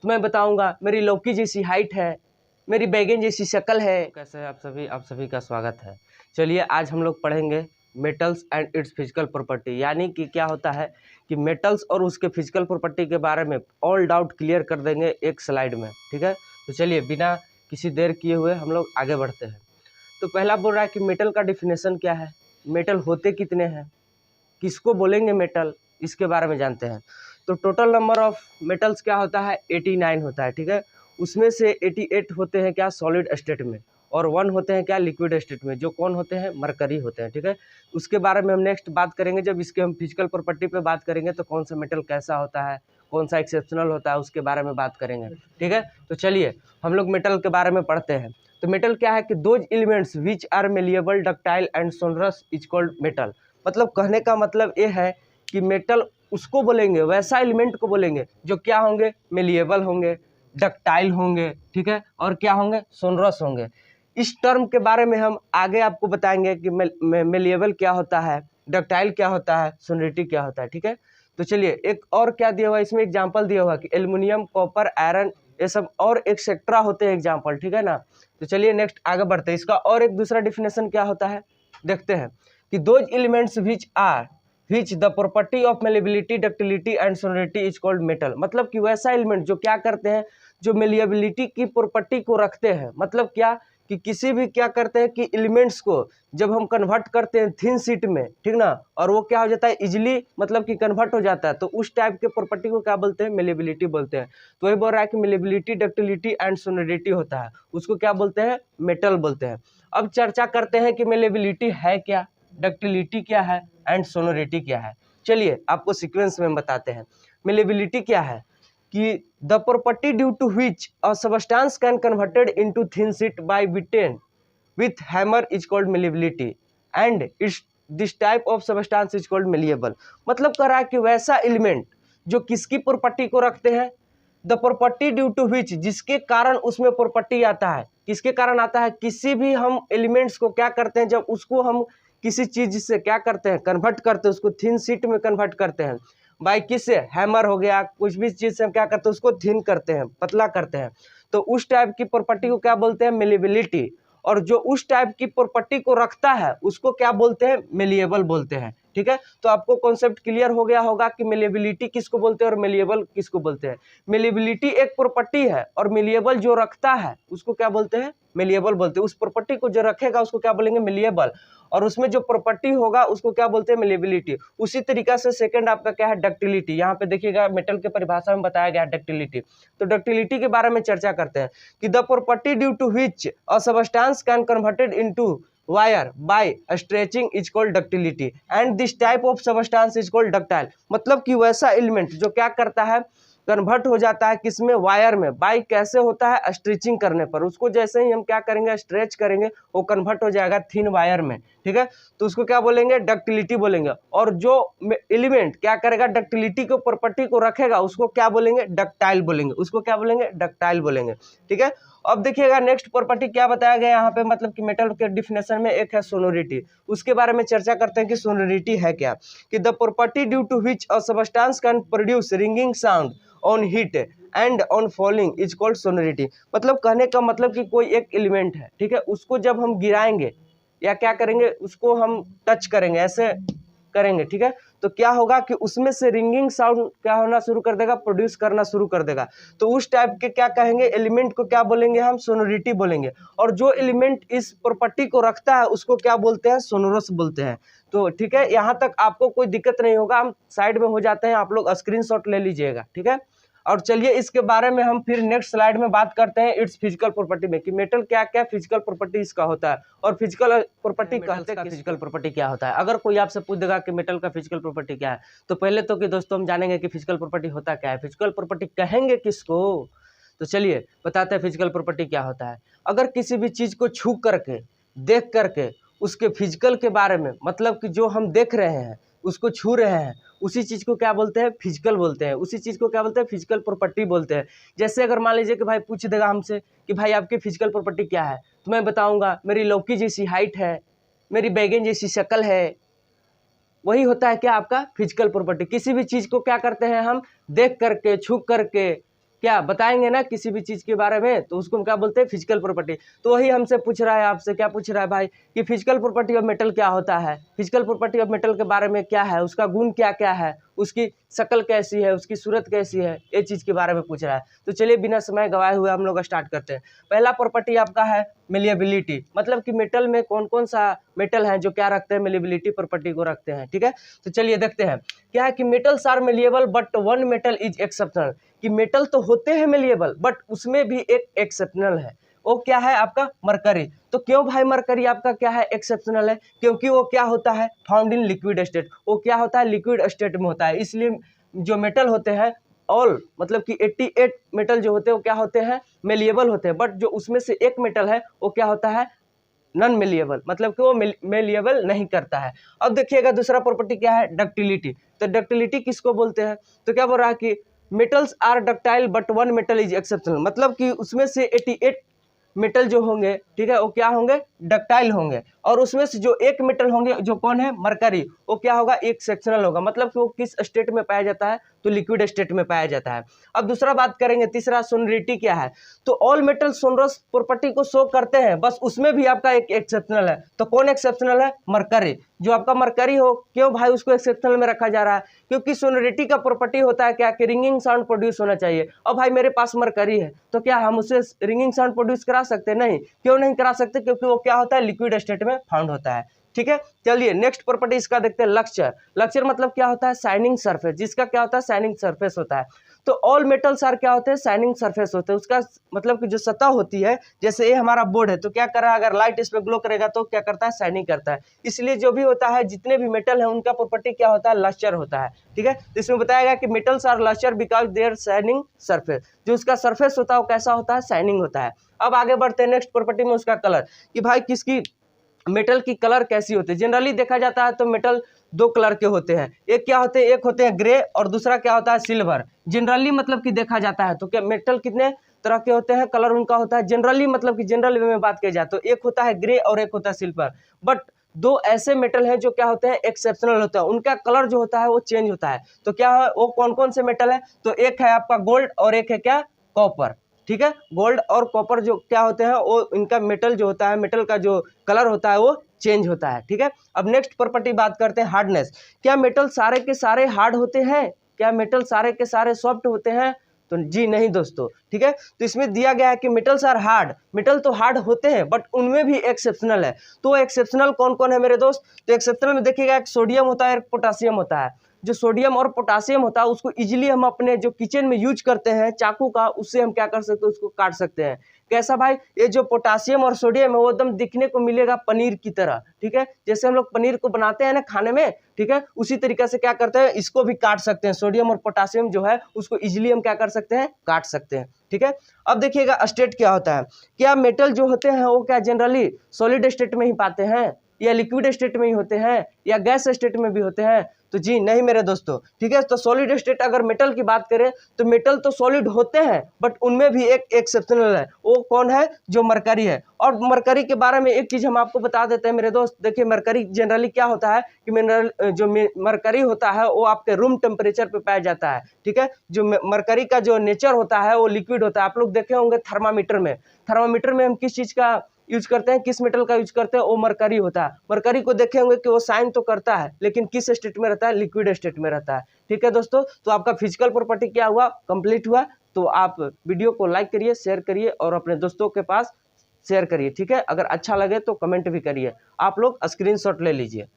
तो मैं बताऊंगा मेरी लौकी जैसी हाइट है, मेरी बैगन जैसी शक्ल है। कैसे है आप सभी का स्वागत है। चलिए आज हम लोग पढ़ेंगे metals and it's physical property, यानी कि क्या होता है कि मेटल्स और उसके फिजिकल प्रॉपर्टी के बारे में ऑल डाउट क्लियर कर देंगे एक स्लाइड में। ठीक है, तो चलिए बिना किसी देर किए हुए हम लोग आगे बढ़ते हैं। तो पहला बोल रहा है कि मेटल का डिफिनेशन क्या है, मेटल होते कितने हैं, किसको बोलेंगे मेटल, इसके बारे में जानते हैं। तो टोटल नंबर ऑफ मेटल्स क्या होता है 89 होता है। ठीक है, उसमें से 88 होते हैं क्या सॉलिड स्टेट में और 1 होते हैं क्या लिक्विड स्टेट में, जो कौन होते हैं मरकरी होते हैं। ठीक है, उसके बारे में हम नेक्स्ट बात करेंगे। जब इसके हम फिजिकल प्रॉपर्टी पे बात करेंगे तो कौन सा मेटल कैसा होता है, कौन सा एक्सेप्शनल होता है, उसके बारे में बात करेंगे। ठीक है, तो चलिए हम लोग मेटल के बारे में पढ़ते हैं। तो मेटल क्या है कि those elements which are malleable ductile and sonorous is called metal. मतलब कहने का मतलब ये है कि मेटल उसको बोलेंगे, वैसा एलिमेंट को बोलेंगे जो क्या होंगे मेलिएबल होंगे, डक्टाइल होंगे, ठीक है, और क्या होंगे सोनरस होंगे। इस टर्म के बारे में हम आगे आपको बताएंगे कि मेलिएबल क्या होता है, डक्टाइल क्या होता है, सोनरिटी क्या होता है। ठीक है, तो चलिए एक और क्या दिया हुआ है इसमें एग्जाम्पल दिया हुआ है कि एल्युमिनियम, कॉपर, आयरन, ये सब और एक्सेट्रा होते हैं एग्जाम्पल। ठीक है ना, तो चलिए नेक्स्ट आगे बढ़ते हैं। इसका और एक दूसरा डिफिनेशन क्या होता है देखते हैं कि those elements which the property of malleability, ductility and sonority is called metal. मतलब कि वैसा एलिमेंट जो क्या करते हैं, जो मेलिएबिलिटी की प्रॉपर्टी को रखते हैं। मतलब क्या कि किसी भी क्या करते हैं कि एलिमेंट्स को जब हम कन्वर्ट करते हैं थिन शीट में, ठीक ना, और वो क्या हो जाता है इजिली मतलब कि कन्वर्ट हो जाता है, तो उस टाइप के प्रॉपर्टी को क्या बोलते हैं मेलिएबिलिटी बोलते हैं। तो वही बोल रहा है कि मेलिएबिलिटी, डक्टिलिटी एंड सोनरिटी होता है, उसको क्या बोलते हैं मेटल बोलते हैं। अब चर्चा करते हैं कि मेलिएबिलिटी है क्या, डक्टिलिटी क्या है एंड सोनरिटी क्या है। चलिए आपको सीक्वेंस में बताते हैं। मेलिएबिलिटी क्या है कि the property due to which a substance can converted into thin sheet by beaten with hammer is called malleability and it's this type of substance is called malleable. मतलब कह रहा है कि वैसा एलिमेंट जो किसकी प्रॉपर्टी को रखते हैं, the property due to which, जिसके कारण उसमें प्रॉपर्टी आता है। किसके कारण आता है, किसी भी हम एलिमेंट्स को क्या करते हैं जब उसको हम किसी चीज से क्या करते हैं कन्वर्ट करते हैं, उसको थिन शीट में कन्वर्ट करते हैं बाई किससे, हैमर हो गया, कुछ भी चीज से हम क्या करते हैं उसको थिन करते हैं, पतला करते हैं, तो उस टाइप की प्रॉपर्टी को क्या बोलते हैं मेलिएबिलिटी। और जो उस टाइप की प्रॉपर्टी को रखता है उसको क्या बोलते हैं मेलिएबल बोलते हैं। ठीक है, तो आपको कॉन्सेप्ट क्लियर हो गया होगा कि मेलिएबिलिटी किसको बोलते हैं और मेलिएबल किसको बोलते हैं। मेलिएबिलिटी एक प्रॉपर्टी है और मेलिएबल जो रखता है उसको क्या बोलते हैं मेलिएबल बोलते हैं। उस प्रॉपर्टी को जो रखेगा उसको क्या बोलेंगे मेलिएबल, और उसमें जो प्रॉपर्टी होगा उसको क्या बोलते हैं मेलिएबिलिटी। उसी तरीका से सेकंड आपका क्या है डक्टिलिटी। यहाँ पे देखिएगा मेटल के परिभाषा में बताया गया है डक्टिलिटी। तो डक्टिलिटी के बारे में चर्चा करते हैं कि the property due to which a substance can converted into wire by stretching is called ductility and this type of substance is called ductile. मतलब कि वैसा एलिमेंट जो क्या करता है कन्वर्ट हो जाता है किसमें, वायर में। बाई कैसे होता है स्ट्रेचिंग करने पर, उसको जैसे ही हम क्या करेंगे स्ट्रेच करेंगे वो कन्वर्ट हो जाएगा थिन वायर में। ठीक है, तो उसको क्या बोलेंगे डक्टिलिटी बोलेंगे। और जो एलिमेंट क्या करेगा डक्टिलिटी को प्रॉपर्टी को रखेगा उसको क्या बोलेंगे डक्टाइल बोलेंगे, उसको क्या बोलेंगे डक्टाइल बोलेंगे। ठीक है, अब देखिएगा नेक्स्ट प्रॉपर्टी क्या बताया गया यहाँ पे, मतलब कि मेटल के डिफिनेशन में एक है सोनोरिटी। उसके बारे में चर्चा करते हैं कि सोनोरिटी है क्या, कि the property due to which a substance can produce ringing sound on hit and on falling is called sonority. मतलब कहने का मतलब कि कोई एक एलिमेंट है, ठीक है, उसको जब हम गिराएंगे या क्या करेंगे उसको हम टच करेंगे ऐसे करेंगे, ठीक है, तो क्या होगा कि उसमें से रिंगिंग साउंड क्या होना शुरू कर देगा, प्रोड्यूस करना शुरू कर देगा। तो उस टाइप के क्या कहेंगे एलिमेंट को क्या बोलेंगे हम सोनोरिटी बोलेंगे। और जो एलिमेंट इस प्रॉपर्टी को रखता है उसको क्या बोलते हैं सोनोरस बोलते हैं। तो ठीक है, यहाँ तक आपको कोई दिक्कत नहीं होगा, हम साइड में हो जाते हैं, आप लोग स्क्रीनशॉट ले लीजिएगा। ठीक है, और चलिए इसके बारे में हम फिर नेक्स्ट स्लाइड में बात करते हैं इट्स फिजिकल प्रॉपर्टी में, कि मेटल क्या क्या फिजिकल प्रॉपर्टी इसका होता है और फिजिकल प्रॉपर्टी कहते हैं फिजिकल प्रॉपर्टी क्या होता है। अगर कोई आपसे पूछ देगा कि मेटल का फिजिकल प्रॉपर्टी क्या है, तो पहले तो कि दोस्तों हम जानेंगे कि फिजिकल प्रॉपर्टी होता क्या है, फिजिकल प्रॉपर्टी कहेंगे किसको। तो चलिए बताते हैं फिजिकल प्रॉपर्टी क्या होता है। अगर किसी भी चीज को छू करके देख करके उसके फिजिकल के बारे में, मतलब कि जो हम देख रहे हैं उसको छू रहे हैं, उसी चीज को क्या बोलते हैं फिजिकल बोलते हैं, उसी चीज को क्या बोलते हैं फिजिकल प्रॉपर्टी बोलते हैं। जैसे अगर मान लीजिए कि भाई पूछ देगा हमसे कि भाई आपकी फिजिकल प्रॉपर्टी क्या है, तो मैं बताऊंगा मेरी लौकी जैसी हाइट है, मेरी बैगन जैसी शक्ल है। वही होता है क्या आपका फिजिकल प्रॉपर्टी। किसी भी चीज को क्या करते हैं हम देख करके छू करके क्या बताएंगे ना किसी भी चीज़ के बारे में, तो उसको हम क्या बोलते हैं, फिजिकल प्रॉपर्टी। तो वही हमसे पूछ रहा है, आपसे क्या पूछ रहा है भाई कि फिजिकल प्रॉपर्टी ऑफ मेटल क्या होता है, फिजिकल प्रॉपर्टी ऑफ मेटल के बारे में क्या है, उसका गुण क्या क्या है, उसकी शक्ल कैसी है, उसकी सूरत कैसी है, ये चीज़ के बारे में पूछ रहा है। तो चलिए बिना समय गवाए हुए हम लोग स्टार्ट करते हैं। पहला प्रॉपर्टी आपका है मेलिएबिलिटी, मतलब कि मेटल में कौन कौन सा मेटल है जो क्या रखते हैं, मेलिएबिलिटी प्रॉपर्टी को रखते हैं। ठीक है, तो चलिए देखते हैं क्या है कि metals are malleable but one metal is exceptional, कि मेटल तो होते हैं मेलिएबल बट उसमें भी एक एक्सेप्शनल है, वो क्या है आपका मरकरी। तो क्यों भाई मरकरी आपका क्या है एक्सेप्शनल है, क्योंकि वो क्या होता है फाउंड इन लिक्विड स्टेट, वो क्या होता है लिक्विड स्टेट में होता है। इसलिए जो मेटल होते हैं ऑल मतलब कि 88 मेटल जो होते हैं वो क्या होते हैं मेलिएबल होते हैं, बट जो उसमें से एक मेटल है वो क्या होता है नॉन मेलिएबल, मतलब कि वो मेलिएबल नहीं करता है। अब देखिएगा दूसरा प्रॉपर्टी क्या है डक्टिलिटी। तो डक्टिलिटी किसको बोलते हैं, तो क्या बोल रहा है कि metals are ductile but one metal is exceptional, मतलब कि उसमें से 88 मेटल जो होंगे, ठीक है, वो क्या होंगे डक्टाइल होंगे, और उसमें से जो एक मेटल होंगे जो कौन है मरकरी, वो क्या होगा एक्सेप्शनल होगा, मतलब कि वो किस स्टेट में पाया जाता है, तो लिक्विड स्टेट में पाया जाता है। अब दूसरा बात करेंगे, तीसरा सोनरिटी क्या है, तो ऑल मेटल सोनरस प्रॉपर्टी को शो करते हैं, बस उसमें भी आपका एक एक्सेप्शनल है। तो कौन एक्सेप्शनल है, मरकरी, जो आपका मरकरी हो। क्यों भाई उसको एक्सेप्शनल में रखा जा रहा है, क्योंकि सोनरिटी का प्रॉपर्टी होता है क्या कि रिंगिंग साउंड प्रोड्यूस होना चाहिए। अब भाई मेरे पास मरकरी है तो क्या हम उसे रिंगिंग साउंड प्रोड्यूस करा सकते, नहीं, क्यों नहीं करा सकते, क्योंकि वो क्या होता है लिक्विड स्टेट में फाउंड होता है। ठीक है, चलिए नेक्स्ट प्रॉपर्टी इसका देखते हैं लक्चर। लक्चर मतलब क्या होता है शाइनिंग सरफेस, जिसका क्या होता है शाइनिंग सरफेस होता है। तो ऑल मेटल्स आर क्या होते हैं शाइनिंग सरफेस होते हैं, उसका मतलब कि जो सतह होती है, जैसे ये हमारा बोर्ड है तो क्या कर रहा है, अगर लाइट इस पे ग्लो करेगा तो क्या करता है शाइनिंग करता है। इसलिए जो भी होता है जितने भी मेटल है उनका प्रॉपर्टी क्या होता है लस्टर होता है। ठीक है, तो इसमें बताया गया कि metals are lustre because their shining surface, जो उसका सरफेस होता है वो कैसा होता है शाइनिंग होता है। अब आगे बढ़ते हैं नेक्स्ट प्रॉपर्टी में उसका कलर, कि भाई किसकी मेटल की कलर कैसी होती है। जनरली देखा जाता है तो मेटल दो कलर के होते हैं, एक क्या होते हैं, एक होते हैं ग्रे और दूसरा क्या होता है सिल्वर। जनरली मतलब कि देखा जाता है तो क्या मेटल कितने तरह के होते हैं, कलर उनका होता है जनरली, मतलब कि जनरल वे में बात की जाए तो एक होता है ग्रे और एक होता है सिल्वर। बट दो ऐसे मेटल हैं जो क्या होते हैं एक्सेप्शनल होता है, उनका कलर जो होता है वो चेंज होता है। तो क्या है वो कौन कौन से मेटल है, तो एक है आपका गोल्ड और एक है क्या कॉपर। ठीक है, गोल्ड और कॉपर जो क्या होते हैं वो इनका मेटल जो होता है, मेटल का जो कलर होता है वो चेंज होता है। ठीक है, अब नेक्स्ट प्रॉपर्टी बात करते हैं हार्डनेस। क्या मेटल सारे के सारे हार्ड होते हैं, क्या मेटल सारे के सारे सॉफ्ट होते हैं, तो जी नहीं दोस्तों। ठीक है, तो इसमें दिया गया है कि मेटल्स आर हार्ड, मेटल तो हार्ड होते हैं बट उनमें भी एक्सेप्शनल है। तो एक्सेप्शनल कौन कौन है मेरे दोस्त, तो एक्सेप्शनल में देखिएगा एक सोडियम होता है, एक पोटासियम होता है। जो सोडियम और पोटासियम होता है उसको इजीली हम अपने जो किचन में यूज करते हैं चाकू का, उससे हम क्या कर सकते हैं उसको काट सकते हैं। कैसा भाई, ये जो पोटासियम और सोडियम है वो एकदम दिखने को मिलेगा पनीर की तरह। ठीक है, जैसे हम लोग पनीर को बनाते हैं ना खाने में, ठीक है, उसी तरीके से क्या करते हैं इसको भी काट सकते हैं। सोडियम और पोटासियम जो है उसको इजीली हम क्या कर सकते हैं काट सकते हैं। ठीक है, अब देखिएगा स्टेट क्या होता है, क्या मेटल जो होते हैं वो क्या जनरली सॉलिड स्टेट में ही पाते हैं या लिक्विड स्टेट में ही होते हैं या गैस स्टेट में भी होते हैं, तो जी नहीं मेरे दोस्तों। ठीक है, तो सॉलिड स्टेट अगर मेटल की बात करें तो मेटल तो सॉलिड होते हैं बट उनमें भी एक एक्सेप्शनल है, वो कौन है, जो मरकरी है। और मरकरी के बारे में एक चीज हम आपको बता देते हैं मेरे दोस्त, देखिए मरकरी जनरली क्या होता है कि मिनरल जो मरकरी होता है वो आपके रूम टेम्परेचर पे पाया जाता है। ठीक है, जो मरकरी का जो नेचर होता है वो लिक्विड होता है। आप लोग देखे होंगे थर्मामीटर में हम किस चीज का यूज करते हैं, किस मेटल का यूज करते हैं, वो मरकरी होता है। मरकरी को देखे होंगे कि वो साइन तो करता है लेकिन किस स्टेट में रहता है, लिक्विड स्टेट में रहता है। ठीक है दोस्तों, तो आपका फिजिकल प्रॉपर्टी क्या हुआ, कंप्लीट हुआ। तो आप वीडियो को लाइक करिए, शेयर करिए और अपने दोस्तों के पास शेयर करिए। ठीक है, अगर अच्छा लगे तो कमेंट भी करिए। आप लोग स्क्रीनशॉट ले लीजिए।